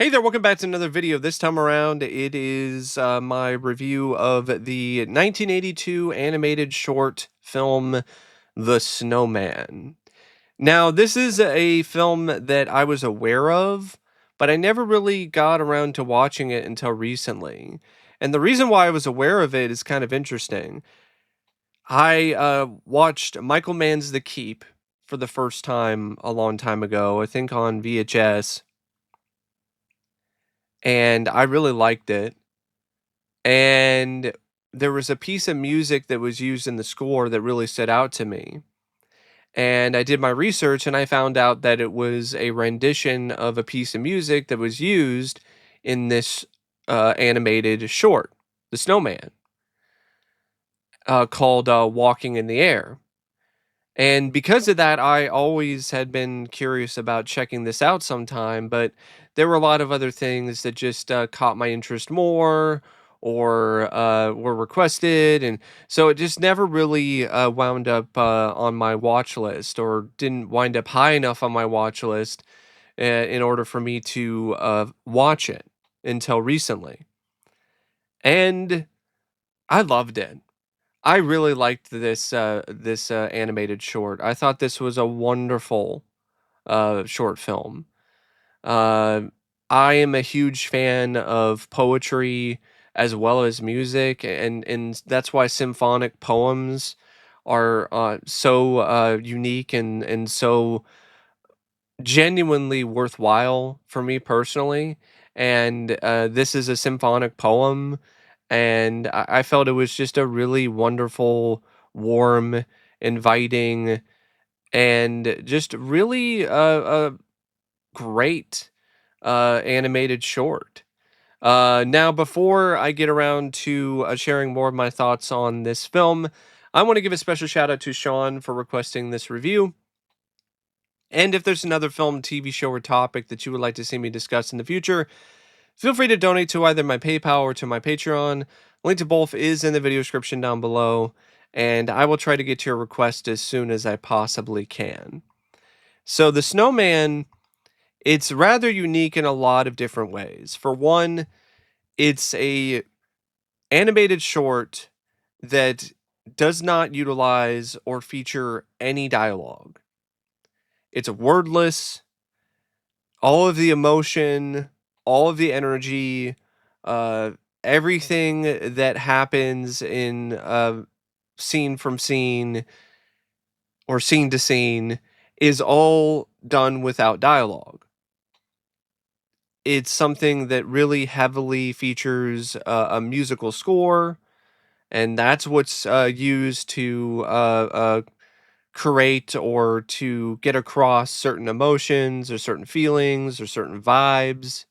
Hey there, welcome back to another video. This time around, it is my review of the 1982 animated short film, The Snowman. Now, this is a film that I was aware of, but I never really got around to watching it until recently. And the reason why I was aware of it is kind of interesting. I watched Michael Mann's The Keep for the first time a long time ago, I think on VHS, and I really liked it. And there was a piece of music that was used in the score that really stood out to me. And I did my research and I found out that it was a rendition of a piece of music that was used in this animated short, The Snowman, called Walking in the Air. And because of that, I always had been curious about checking this out sometime, but there were a lot of other things that just caught my interest more or were requested. And so it just never really wound up on my watch list or didn't wind up high enough on my watch list in order for me to watch it until recently. And I loved it. I really liked this animated short. I thought this was a wonderful short film. Uh, I am a huge fan of poetry as well as music, and that's why symphonic poems are so unique and so genuinely worthwhile for me personally. And this is a symphonic poem, and I felt it was just a really wonderful, warm, inviting, and just really great animated short. Now, before I get around to sharing more of my thoughts on this film, I want to give a special shout out to Sean for requesting this review. And if there's another film, TV show, or topic that you would like to see me discuss in the future, feel free to donate to either my PayPal or to my Patreon. Link to both is in the video description down below, and I will try to get to your request as soon as I possibly can. So, The Snowman, it's rather unique in a lot of different ways. For one, it's a animated short that does not utilize or feature any dialogue. It's wordless. All of the emotion, all of the energy, uh, everything that happens in scene from scene or scene to scene is all done without dialogue. It's something that really heavily features a musical score, and that's what's used to create or to get across certain emotions or certain feelings or certain vibes,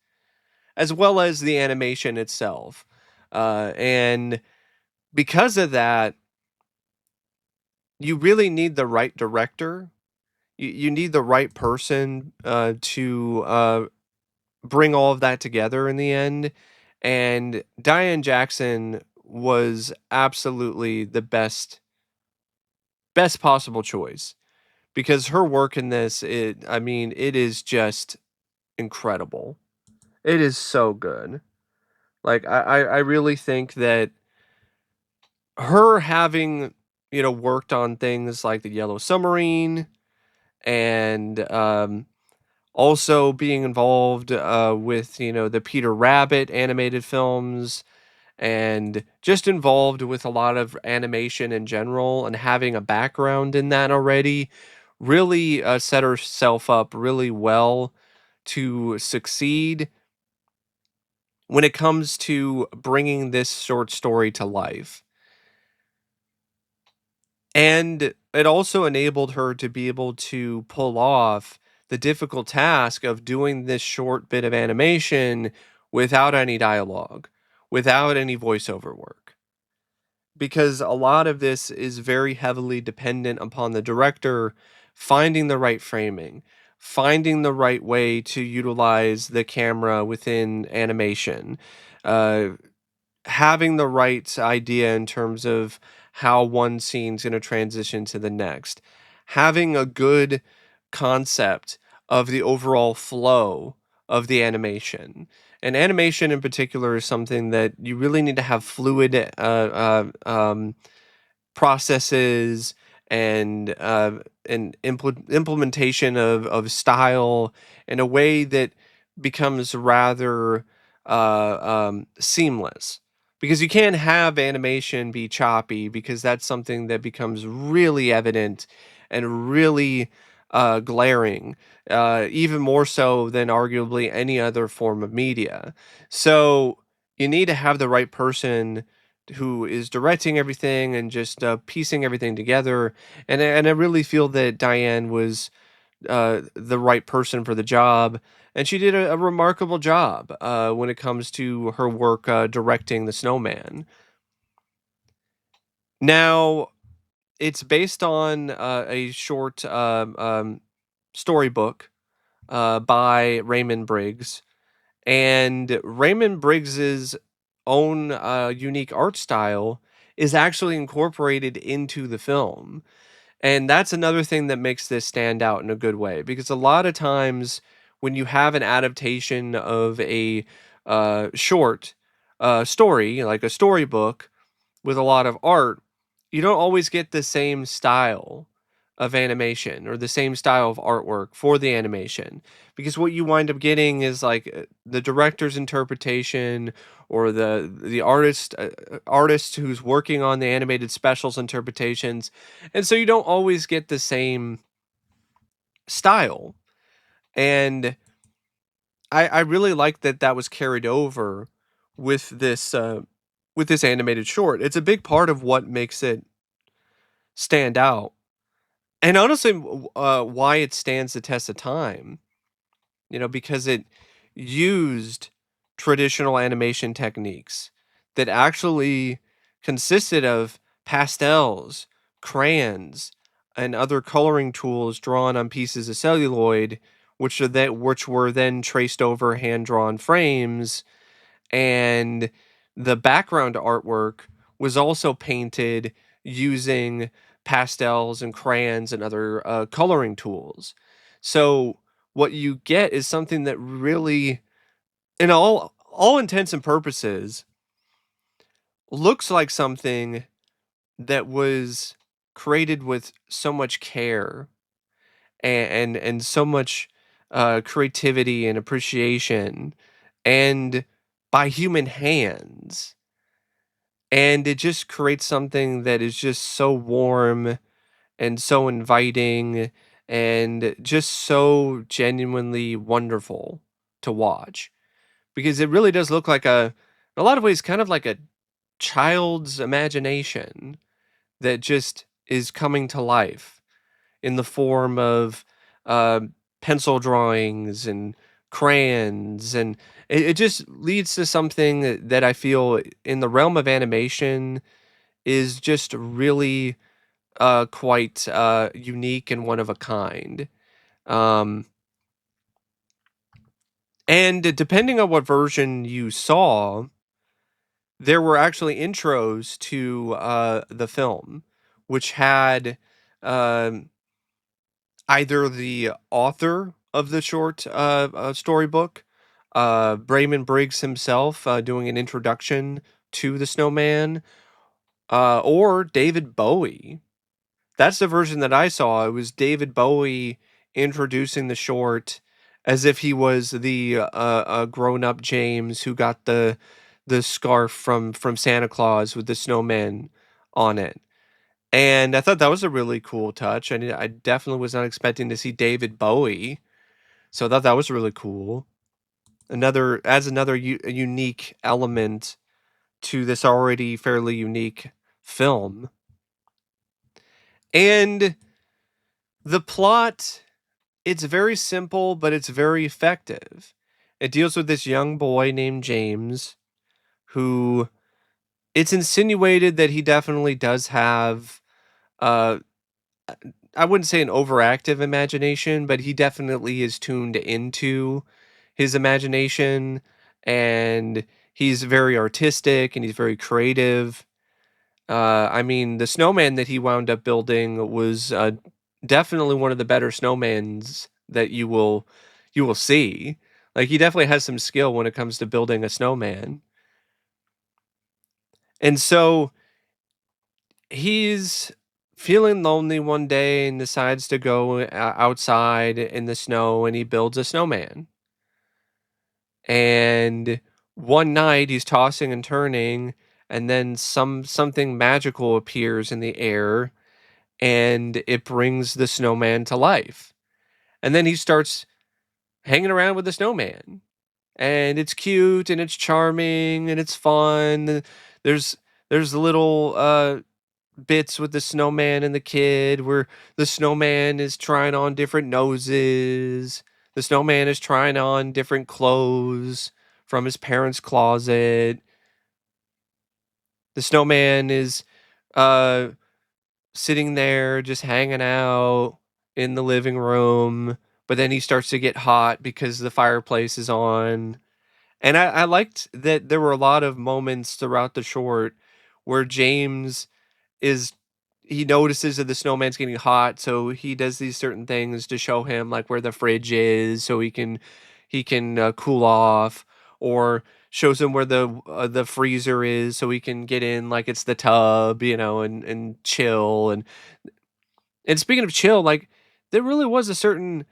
as well as the animation itself. And because of that, you really need the right director. You need the right person to bring all of that together in the end. And Diane Jackson was absolutely the best possible choice because her work in this, I mean, it is just incredible. It is so good. Like I really think that her having, worked on things like the Yellow Submarine and also being involved with, the Peter Rabbit animated films and just involved with a lot of animation in general and having a background in that already really set herself up really well to succeed when it comes to bringing this short story to life. And it also enabled her to be able to pull off the difficult task of doing this short bit of animation without any dialogue, without any voiceover work. Because a lot of this is very heavily dependent upon the director finding the right framing, finding the right way to utilize the camera within animation, uh, having the right idea in terms of how one scene's going to transition to the next, having a good concept of the overall flow of the animation. And animation in particular is something that you really need to have fluid processes and implementation of style in a way that becomes rather seamless. Because you can't have animation be choppy, because that's something that becomes really evident and really glaring, even more so than arguably any other form of media. So you need to have the right person who is directing everything and just piecing everything together. And I really feel that Diane was the right person for the job, and she did a remarkable job when it comes to her work directing the Snowman. Now, it's based on a short storybook by Raymond Briggs, and Raymond Briggs's own unique art style is actually incorporated into the film. And that's another thing that makes this stand out in a good way, because a lot of times when you have an adaptation of a short story, like a storybook, with a lot of art, you don't always get the same style of animation or the same style of artwork for the animation, because what you wind up getting is like the director's interpretation, or the artist who's working on the animated specials interpretations, and so you don't always get the same style. And I really like that that was carried over with this animated short. It's a big part of what makes it stand out. And honestly, why it stands the test of time, because it used traditional animation techniques that actually consisted of pastels, crayons, and other coloring tools drawn on pieces of celluloid, which were then traced over hand-drawn frames, and the background artwork was also painted using pastels and crayons and other coloring tools. So what you get is something that really, in all intents and purposes, looks like something that was created with so much care and so much creativity and appreciation, and by human hands. And it just creates something that is just so warm and so inviting and just so genuinely wonderful to watch, because it really does look like in a lot of ways, kind of like a child's imagination that just is coming to life in the form of uh, pencil drawings and crayons. And it just leads to something that I feel in the realm of animation is just really quite unique and one of a kind. Um, and depending on what version you saw, there were actually intros to the film, which had um, either the author of the short storybook, Raymond Briggs himself, doing an introduction to the Snowman, or David Bowie. That's the version that I saw. It was David Bowie introducing the short as if he was the grown-up James who got the scarf from Santa Claus with the snowman on it. And I thought that was a really cool touch. I definitely was not expecting to see David Bowie, so I thought that was really cool. Another unique element to this already fairly unique film. And the plot, it's very simple, but it's very effective. It deals with this young boy named James, who it's insinuated that he definitely does have uh I wouldn't say an overactive imagination, but he definitely is tuned into his imagination, and he's very artistic and he's very creative. I mean, the snowman that he wound up building was definitely one of the better snowmans that you will see. Like, he definitely has some skill when it comes to building a snowman. And so he's feeling lonely one day and decides to go outside in the snow and he builds a snowman. And one night he's tossing and turning and then something magical appears in the air and it brings the snowman to life. And then he starts hanging around with the snowman. And it's cute and it's charming and it's fun. There's there's little bits with the snowman and the kid where the snowman is trying on different noses. The snowman is trying on different clothes from his parents' closet. The snowman is uh sitting there just hanging out in the living room, but then he starts to get hot because the fireplace is on. And I liked that there were a lot of moments throughout the short where James is he notices that the snowman's getting hot, so he does these certain things to show him like where the fridge is so he can cool off, or shows him where the freezer is so he can get in like it's the tub, and chill. And speaking of chill, like, there really was a certain,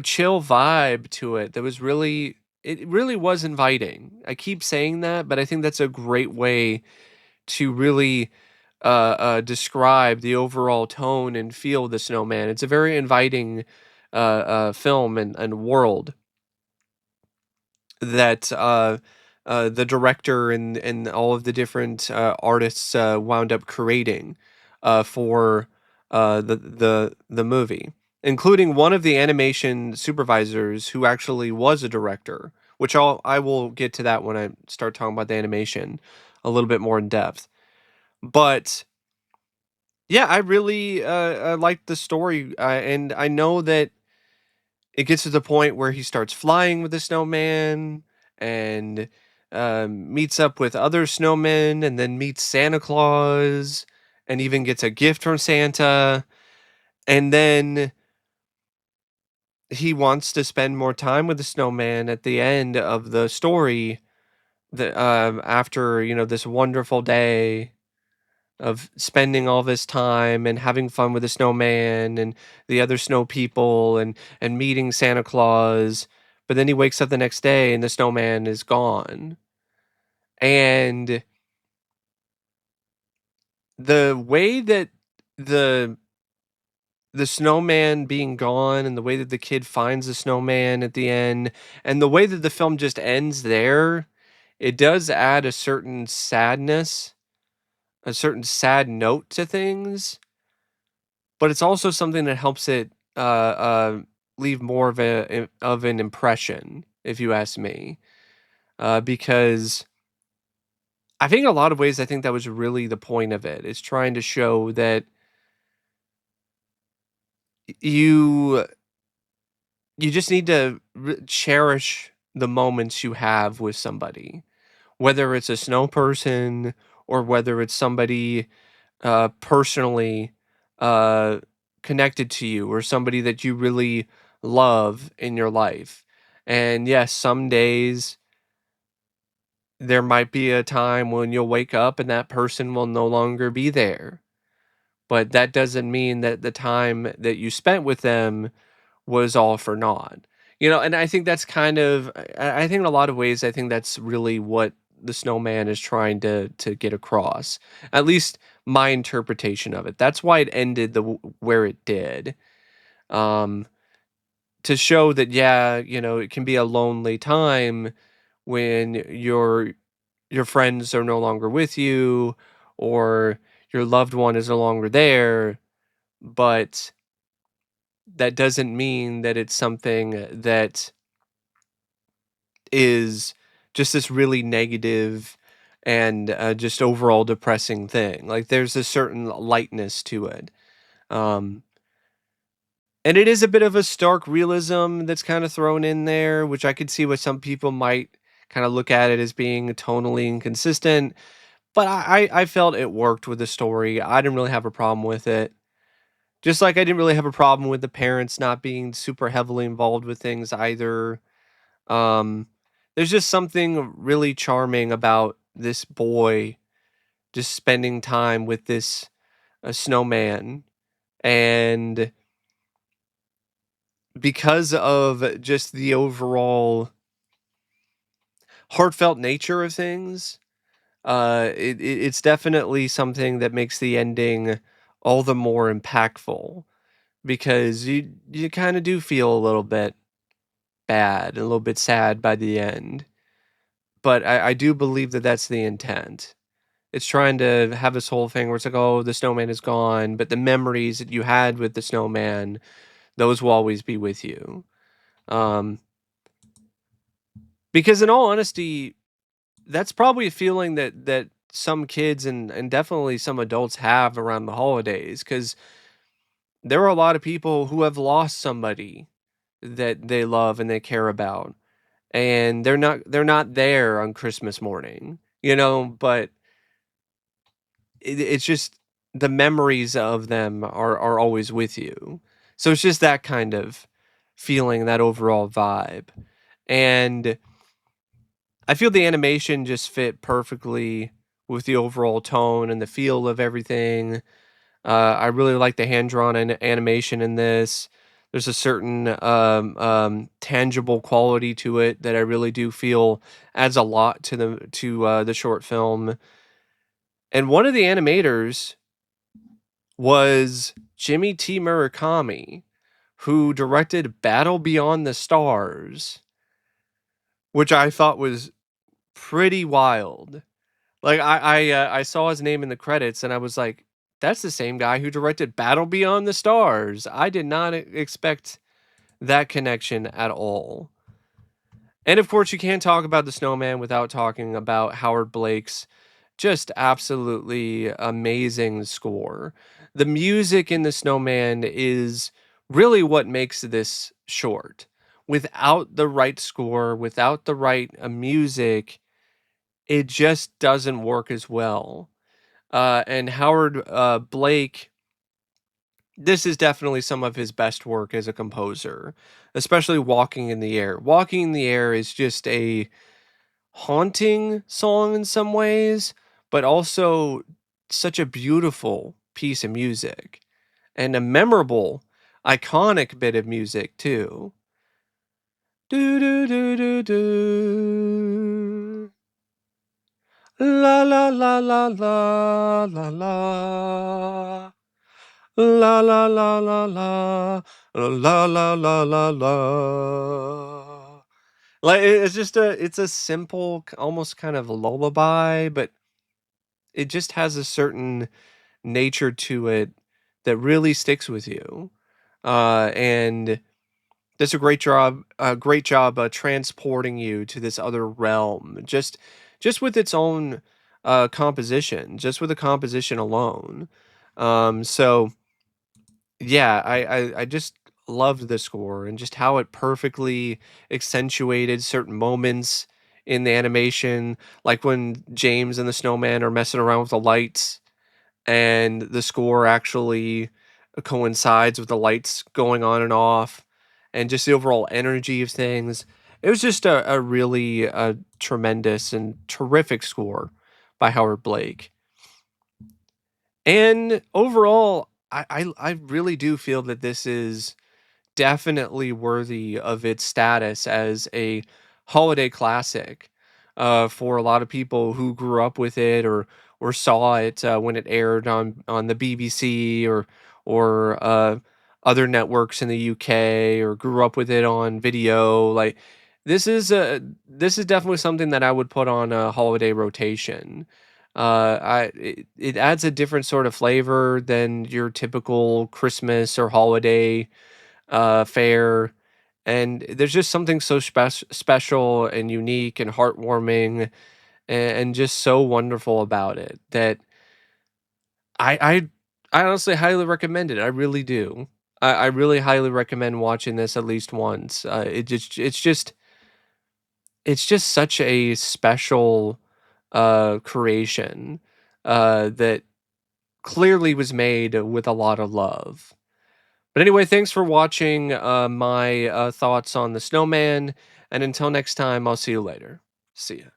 chill vibe to it that was really it really was inviting. I keep saying that, but I think that's a great way to really describe the overall tone and feel of the snowman. It's a very inviting film and world that the director and all of the different artists wound up creating for the movie, including one of the animation supervisors who actually was a director. Which I will get to that when I start talking about the animation a little bit more in depth. But yeah, I really liked the story, and I know that it gets to the point where he starts flying with the snowman and meets up with other snowmen and then meets Santa Claus and even gets a gift from Santa. And then he wants to spend more time with the snowman at the end of the story, after, this wonderful day of spending all this time and having fun with the snowman and the other snow people and meeting Santa Claus. But then he wakes up the next day and the snowman is gone. And the way that the the snowman being gone and the way that the kid finds the snowman at the end and the way that the film just ends there, it does add a certain sad note to things, but it's also something that helps it leave more of an impression, if you ask me. Because I think in a lot of ways, I think that was really the point of it. Is trying to show that you you just need to cherish the moments you have with somebody, whether it's a snow person or whether it's somebody personally uh, connected to you or somebody that you really love in your life. And yes, some days there might be a time when you'll wake up and that person will no longer be there. But that doesn't mean that the time that you spent with them was all for naught. And I think that's kind of I think in a lot of ways I think that's really what the snowman is trying to get across. At least my interpretation of it. That's why it ended where it did. Um to show that, yeah, it can be a lonely time when your friends are no longer with you, or your loved one is no longer there, but that doesn't mean that it's something that is just this really negative and just overall depressing thing. Like, there's a certain lightness to it. Um, and it is a bit of a stark realism that's kind of thrown in there, which I could see what some people might kind of look at it as being tonally inconsistent. But I felt it worked with the story. I didn't really have a problem with it. Just like I didn't really have a problem with the parents not being super heavily involved with things either. Um, there's just something really charming about this boy just spending time with this snowman, and because of just the overall heartfelt nature of things, it's definitely something that makes the ending all the more impactful because you kind of do feel a little bit bad, a little bit sad by the end. But I do believe that that's the intent. It's trying to have this whole thing where it's like, oh, the snowman is gone, but the memories that you had with the snowman, those will always be with you. Um, because in all honesty, that's probably a feeling that some kids and definitely some adults have around the holidays. Because there are a lot of people who have lost somebody that they love and they care about, and they're not there on Christmas morning, but it's just the memories of them are always with you. So it's just that kind of feeling, that overall vibe. And I feel the animation just fit perfectly with the overall tone and the feel of everything. I really like the hand drawn animation in this. There's a certain tangible quality to it that I really do feel adds a lot to the short film. And one of the animators was Jimmy T. Murakami, who directed Battle Beyond the Stars, which I thought was pretty wild. Like I saw his name in the credits and I was like, that's the same guy who directed Battle Beyond the Stars. I did not expect that connection at all. And of course, you can't talk about the Snowman without talking about Howard Blake's just absolutely amazing score. The music in the Snowman is really what makes this short. Without the right score, without the right music, it just doesn't work as well. And Howard Blake, this is definitely some of his best work as a composer, especially Walking in the Air. Walking in the Air is just a haunting song in some ways, but also such a beautiful piece of music and a memorable, iconic bit of music, too. Do do do do do. La la la la la la la. La la la la la. La la la la la. Like it's just it's a simple, almost kind of lullaby, but it just has a certain nature to it that really sticks with you. And does a great job transporting you to this other realm, just with its own composition, just with the composition alone. So yeah, I just loved the score and just how it perfectly accentuated certain moments in the animation, like when James and the snowman are messing around with the lights and the score actually coincides with the lights going on and off and just the overall energy of things. It was just a really tremendous and terrific score by Howard Blake. And overall, I really do feel that this is definitely worthy of its status as a holiday classic for a lot of people who grew up with it or saw it when it aired on the BBC or other networks in the UK or grew up with it on video. Like this is definitely something that I would put on a holiday rotation. It adds a different sort of flavor than your typical Christmas or holiday fare. And there's just something so special and unique and heartwarming and just so wonderful about it that I, I I honestly highly recommend it. I really do. I really highly recommend watching this at least once. It's just such a special creation that clearly was made with a lot of love. But anyway, thanks for watching my thoughts on the Snowman. And until next time, I'll see you later. See ya.